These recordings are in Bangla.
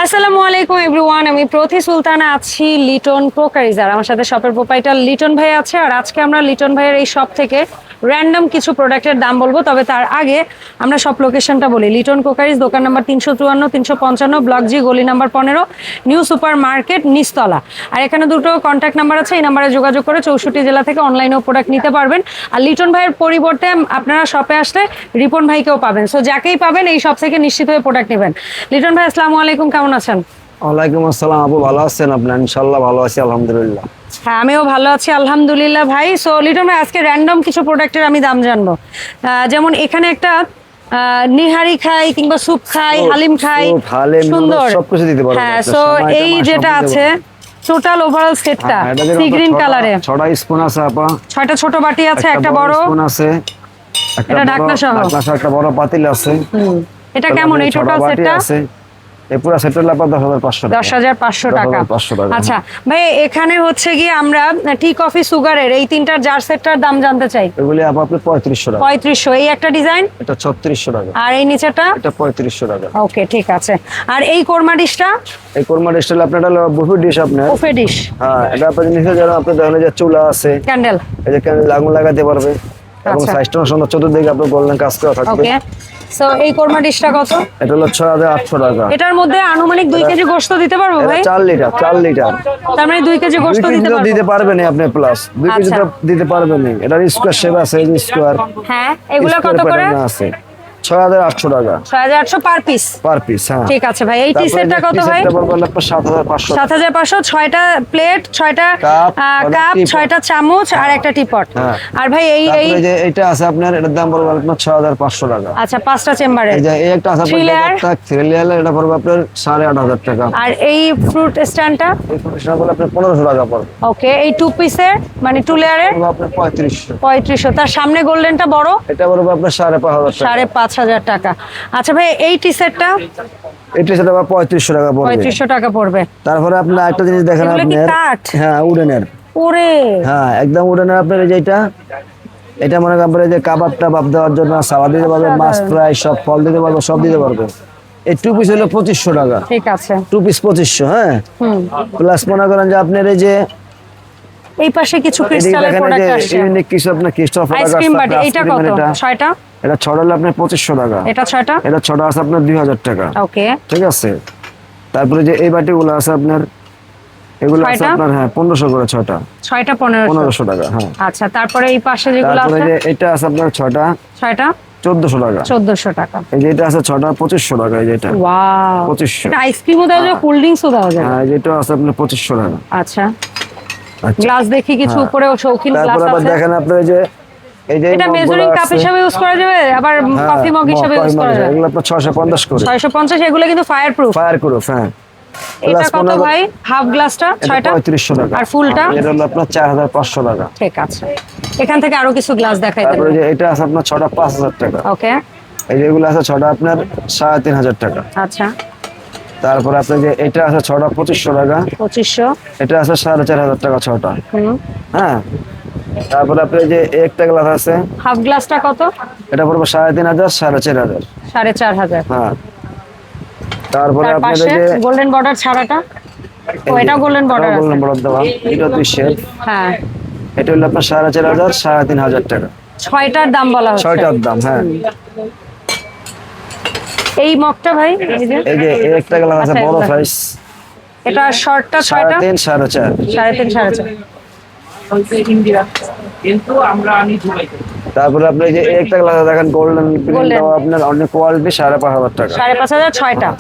আসসালামু আলাইকুম এভরিওয়ান, আমি প্রতি সুলতানা আছি লিটন ক্রোকারিজ। আর আমার সাথে শপের প্রোপাইটার লিটন ভাই আছে। আর আজকে আমরা লিটন ভাইয়ের এই শপ থেকে র্যান্ডম কিছু প্রোডাক্টের দাম বলবো। তবে তার আগে আমরা সব লোকেশনটা বলি। লিটন ক্রোকারিজ, দোকান নাম্বার 354, 355, ব্লক জি, গলি নাম্বার 15, নিউ সুপার মার্কেট, নিচতলা। আর এখানে দুটো কন্ট্যাক্ট নাম্বার আছে, এই নাম্বারে যোগাযোগ করে 64 জেলা থেকে অনলাইনেও প্রোডাক্ট নিতে পারবেন। আর লিটন ভাইয়ের পরিবর্তে আপনারা শপে আসলে রিপন ভাইকেও পাবেন। সো যাকেই পাবেন এই শপ থেকে নিশ্চিত হয়ে প্রোডাক্ট নেবেন। লিটন ভাই আসসালামু আলাইকুম, কেমন আছেন? ওয়ালাইকুম আসসালাম আপু, ভালো আছেন আপনি? ইনশাআল্লাহ ভালো আছি, আলহামদুলিল্লাহ। হ্যাঁ, আমিও ভালো আছি আলহামদুলিল্লাহ ভাই। সো লিটন ভাই, আজকে র্যান্ডম কিছু প্রোডাক্টের আমি দাম জানবো। যেমন এখানে একটা নিহারি খাই কিংবা স্যুপ খাই, হালিম খাই, সুন্দর সবকিছু দিতে পারবো। হ্যাঁ, সো এই যেটা আছে টোটাল ওভারঅল সেটটা সি গ্রিন কালারে 6টা স্পুন আছে আপা, 6টা ছোট বাটি আছে, একটা বড় স্পুন আছে, এটা ঢাকনা সহ একটা বড় পাতিল আছে। এটা কেমন এই টোটাল সেটটা? এই পুরো সেটটা আপা 10,500 টাকা। 10,500 টাকা। আচ্ছা ভাই, এখানে হচ্ছে গিয়ে আমরা টি কফি সুগারের এই তিনটার জার সেটটার দাম জানতে চাই। এগুলি আপা আপনি 3500 টাকা। 3500। এই একটা ডিজাইন, এটা 3600 টাকা। আর এই নিচেটা এটা 3500 টাকা। ওকে, ঠিক আছে। আর এই কোরমা ডিশটা? এই কোরমা ডিশটা আপনার হলো বুফে ডিশ। আপনার বুফে ডিশ, হ্যাঁ, এটা আপনি নিচে যারা আপনি দেখেন যে চুলা আছে, ক্যান্ডেল, এই যে ক্যান্ডেল আগুন লাগাতে পারবে এবং সাইজটা সুন্দর, চতুর্দিকে আপনার গোল্ডেন কাজ করা থাকবে। ওকে। সো এই কোরমা ডিশটা কত? এটা হলো 6,800 টাকা। এটার মধ্যে আনুমানিক 2 কেজি গোশত দিতে পারবো ভাই? 4 লিটার 4 লিটার। তার মানে 2 কেজি গোশত দিতে পারবেন আপনি, প্লাস 2 কেজি তো দিতে পারবেন। এটার স্কয়ার শেপ আছে, এই স্কয়ার। হ্যাঁ, এগুলা কত করে? আছে 6,800 টাকা। 6,800 পার পিস? পার পিস, হ্যাঁ। ঠিক আছে ভাই। এই টি সেটটা কত ভাই? এটা পড়বে আপনার 7,500। 7,500। 6টা প্লেট, 6টা কাপ, 6টা চামচ আর একটা টিপট। আর ভাই এই যে এটা আছে আপনার, এটার দাম পড়বে আপনার 6,500 টাকা। আচ্ছা, 5টা চেম্বারে। এই যে এই একটা আছে আপনার 3 লেয়ার, এটা পড়বে আপনার 8,500 টাকা। আর এই ফ্রুট স্ট্যান্ডটা? এই ফ্রুট স্ট্যান্ড পড়বে আপনার 1,500 টাকা পড়বে। ওকে। এই 2 পিসের মানে 2 লেয়ারের আপনার 3500। 3500। তার সামনে গোল্ডেনটা বড়, এটা পড়বে আপনার 5,500 টাকা। 5,500 টাকা। আচ্ছা ভাই, এই টি সেটটা? এই টি সেটটা 3500 টাকা পড়বে। 3500 টাকা পড়বে। তারপরে আপনি একটা জিনিস দেখেন আপনার, হ্যাঁ উডেনের। ওরে হ্যাঁ, একদম উডেনের। আপনার এই যে এটা মনে করেন আপনার এই যে কাবাব টাবাব দেওয়ার জন্য, সালাদ দিতে পারবে, মাছ ফ্রাই সব, ফল দিতে পারবে, সব দিতে পারবে। এই 2 পিস হলো 2500 টাকা। ঠিক আছে, 2 পিস 2500। হ্যাঁ, প্লাস মনে করেন যে আপনার এই যে এই পাশে কিছু ক্রিস্টালের প্রোডাক্ট আছে, ইউনিক কিছু আপনার ক্রিস্টাল প্রোডাক্ট আছে। আইসক্রিম বাটি, এটা কত? 6টা? এটা 6টা হলো আপনার 2500 টাকা। এটা 6টা? এটা 6টা আছে আপনার 2000 টাকা। ওকে, ঠিক আছে। তারপরে যে এই বাটিগুলো আছে আপনার, এগুলো আছে আপনার, হ্যাঁ 1500 করে 6টা। 6টা 1500 টাকা। হ্যাঁ। আচ্ছা, তারপরে এই পাশে যেগুলো আছে? তারপরে যে এটা আছে আপনার 6টা 1400 টাকা। 1400 টাকা। এই যে এটা আছে 6টা 2500 টাকা। এই যে এটা ওয়াও, 2500। এটা আইসক্রিমও দেওয়া যায়, কোল্ড ড্রিঙ্কসও দেওয়া যায়। হ্যাঁ, যেটা আছে আপনার 2500 টাকা। আচ্ছা, গ্লাস দেখি কিছু উপরে শৌখিন গ্লাস তারপর আবার আছে। দেখেন আপনার এই যে এটা মেজারিং কাপ হিসেবে ইউজ করা যাবে, আবার কফি মগ হিসেবে ইউজ করা যাবে। এগুলো আপনার 650 করে। 650। এগুলো কিন্তু ফায়ার প্রুফ। হ্যাঁ। এটা কত ভাই? হাফ গ্লাসটা 6টা 3500 টাকা। আর ফুলটা? এটা হলো আপনার 4,500 টাকা। ঠিক আছে। এখান থেকে আরো কিছু গ্লাস দেখাই দেন। তারপরে যে এটা আছে আপনার 6টা 5000 টাকা। ওকে। এই যে এগুলো আছে 6টা আপনার 3,500 টাকা। আচ্ছা। তারপর আপনার যে এটা আছে 6টা 2500 টাকা। 2500। এটা আছে 4,500 টাকা 6টা। হ্যাঁ। তারপর আপনি যে একটা গ্লাস আছে, হাফ গ্লাসটা কত? এটা পড়বে 3,500 4,500। 4,500। হ্যাঁ। তারপরে তার আপনার পাশে যে গোল্ডেন বর্ডার ছাড়াটা, এটা গোল্ডেন বর্ডার আছে। গোল্ডেন বর্ডার দেওয়া, এটা 2 শেপ। হ্যাঁ, এটা হলো আপনার 4,500 3,500 টাকা। 6টার দাম বলা হচ্ছে। 6টার দাম, হ্যাঁ। এই মগটা ভাই, এই যে একটা গ্লাস আছে বড় সাইজ, এটা শর্টটা 6টা 3.5 4.5। 3.5 4.5। কিন্তু আমরা আনি দুবাই থেকে। তারপরে আপনি যে একটা গ্লাস দেখেন গোল্ডেন প্রিন্ট দেওয়া, আপনার অনেক কোয়ালিটি 5,500 টাকা। 5,500 6টা।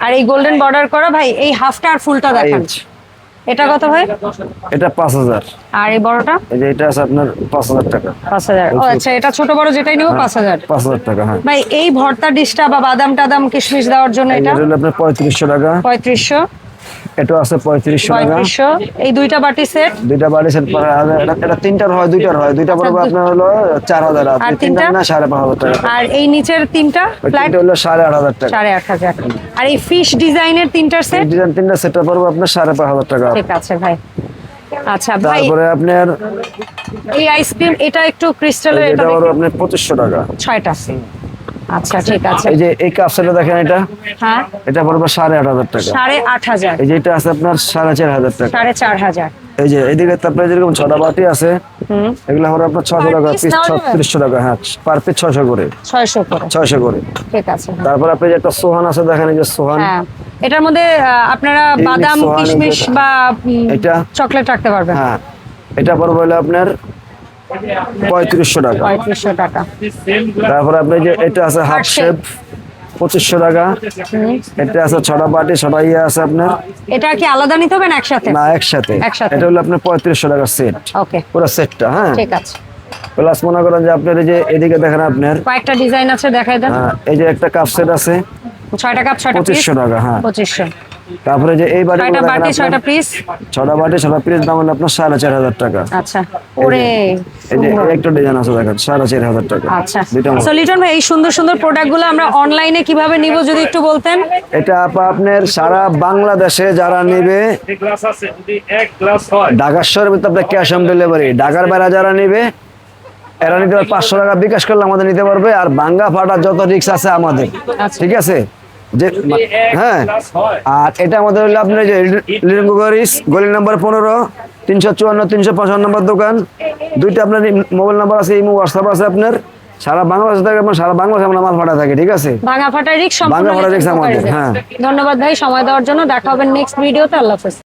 আর এই গোল্ডেন বর্ডার করা ভাই, এই হাফটা আর ফুলটা দেখান। এটা কত ভাই? এটা 5,000। আর এই বড়টা? এই যে এটা আছে আপনার 5,000 টাকা। 5,000। ও আচ্ছা, এটা ছোট বড় যেটাই নিব 5,000। 5,000 টাকা, হ্যাঁ। ভাই এই ভর্তা ডিশটা বা বাদাম টাদাম কিশমিশ দেওয়ার জন্য এটা? এটা হলো আপনার 3500 টাকা। 3500। এটা আছে 3500 টাকা। 3500। এই দুইটা বাটি সেট? দুইটা বাটি সেট পড়ে, এটা তিনটার হয়, দুইটার হয়। দুইটা পড়বে আপনার হলো 4,000। আর তিনটা না 5,500 টাকা। আর এই নিচের তিনটা ফ্ল্যাট? এটা হলো 8,500 টাকা। 8,500। আর এই ফিশ ডিজাইনের তিনটার সেট? ডিজাইন তিনটা সেটটা পড়বে আপনার 5,500 টাকা। ঠিক আছে ভাই। আচ্ছা ভাই, তারপরে আপনার এই আইসক্রিম এটা একটু ক্রিস্টালের, এটা পড়বে আপনার 2500 টাকা। 6টা। আচ্ছা ঠিক আছে। এই যে এই কাপ সেটটা দেখেন, এটা হ্যাঁ, এটা পড়বে 8,500 টাকা। 8,500, এই যে এটা আছে আপনার 4,500 টাকা। 4,500। এই যে এদিকে তো আপনার যেরকম ছটা বাটি আছে, এগুলো হলো আপনার 600 টাকা piece পিস, নেওয়া যাবে? 3600 টাকা। হ্যাঁ, পার পিস 600 করে। 600 করে। 600 করে। ঠিক আছে। তারপর আপনি যে একটা সোহান আছে দেখেন, এই যে সোহান, হ্যাঁ, এটার মধ্যে আপনারা এই বাদাম, সোহান কিশমিশ যেটা- বা এটা? চকলেট রাখতে পারবেন। হ্যাঁ, এটা পড়বে হলো আপনার 3500 টাকা। 3500 টাকা। তারপর আপনি যে এটা আছে হাফ Heart শেপ, 2500 টাকা। এটা আছে ছটা বাটি, ছটা ইয়ে আছে আপনার, এটা কি আলাদা নিতে হবে না একসাথে? না একসাথে। একসাথে। এটা হলো আপনার 3500 টাকা সেট, ওকে, পুরো সেটটা। হ্যাঁ, ঠিক আছে। প্লাস মনে করেন যে আপনার এই যে এদিকে দেখেন আপনার, কয়েকটা ডিজাইন আছে, দেখাই দেন। এই যে একটা কাপ সেট আছে 6টা কাপ, 6টা পিস, 2500 টাকা। হ্যাঁ, 2500। তারপরে যে এই বাটি 6টা বাটি, 6টা পিস। ছটা বাটি, ছটা পিস দাম হলো আপনার 4,500 টাকা। আচ্ছা, ওরে এই যে একটা ডিজাইন আছে দেখেন, 4,500 টাকা। আচ্ছা। দুইটা মডেল। সো লিটন ভাই, এই সুন্দর সুন্দর প্রোডাক্টগুলো আমরা অনলাইনে কিভাবে নিব যদি একটু বলতেন? এটা আপনার সারা বাংলাদেশে যারা নেবে, এই গ্লাস আছে, যদি এক গ্লাস হয় ঢাকা শহরের ভিতরে আপনার ক্যাশ অন ডেলিভারি, ঢাকার বাইরে যারা নেবে এরা নিতে পারবে, 500 টাকা বিকাশ করলে আমাদের নিতে পারবে। আর ভাঙ্গা ফাটা যত রিক্স আছে আমাদের, আচ্ছা। ঠিক আছে যে এক হ্যাঁ। গ্লাস হয় আর এটা আমাদের হলো আপনার যে লিটন কুকারিস, গলি নাম্বার 15, 354, 355 নম্বর দোকান। দুইটা আপনার মোবাইল নাম্বার আছে, ইমো, হোয়াটসঅ্যাপ আছে আপনার। সারা বাংলাদেশ থেকে আপনার, সারা বাংলাদেশে আমরা মাল পাঠা থাকি, ঠিক আছে। ভাঙা ফাটা রিক্স ভাঙা ফাটা রিস্ক আমাদের, হ্যাঁ। ধন্যবাদ ভাই সময় দেওয়ার জন্য। দেখা হবে নেক্সট ভিডিওতে। আল্লাহ হাফেজ।